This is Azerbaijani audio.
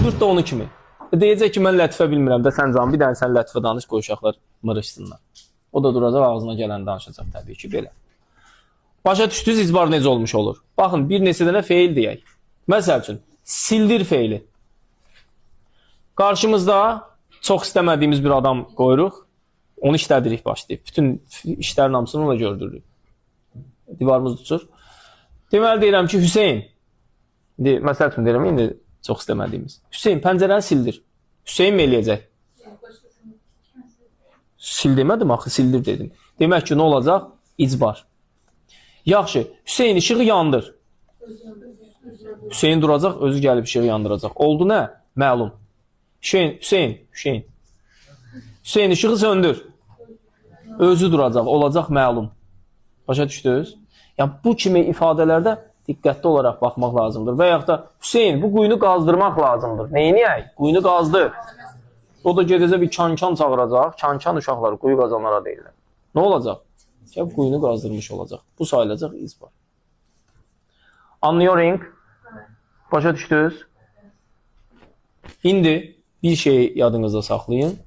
4 da onu kimi. Deyəcək ki, mən lətifə bilmirəm də, sən canım, bir dənə sən lətifə danış, qoy uşaqlar mırışsınlar. O da duracaq, ağzına gələn danışacaq təbii ki, belə. Başa düşdünüz, icbar necə olmuş olur? Baxın, bir neçə dənə feil deyək. Məsəl üçün, sildir feili. Qarşımızda çox istəmədiyimiz bir adam qoyuruq, onu işlədirik başlayıb. Bütün işlərin hamısını ona gördürürük. Divarımız tutur. Deməli deyirəm ki, Hüseyin, məsəl üçün deyirəm, indi çox istəmədiyimiz. Hüseyin, pəncərəni sildir. Hüseyin mi eləyəcək? Sil demədim, axı sildir dedim. Demək ki, nə olacaq? İcbar. Yaxşı, Hüseyin işığı yandır. Hüseyin duracaq, özü gəlib işığı yandıracaq. Oldu nə? Məlum. Hüseyin. Hüseyin işığı söndür. Özü duracaq, olacaq məlum. Başa düşdünüz? Yəni, bu kimi ifadələrdə diqqətli olaraq baxmaq lazımdır. Və yaxud da Hüseyin, bu quyunu qazdırmaq lazımdır. Neyniyək? Quyunu qazdır. O da gedəcək bir kankan çağıracaq. Kankan uşaqları quyu qazanlara deyirlər. Nə olacaq? Ki, quyunu qazdırmış olacaq. Bu sayılacaq icbar. Anlıyoruz? Başa düşdünüz? İndi bir şeyi yadınızda saxlayın.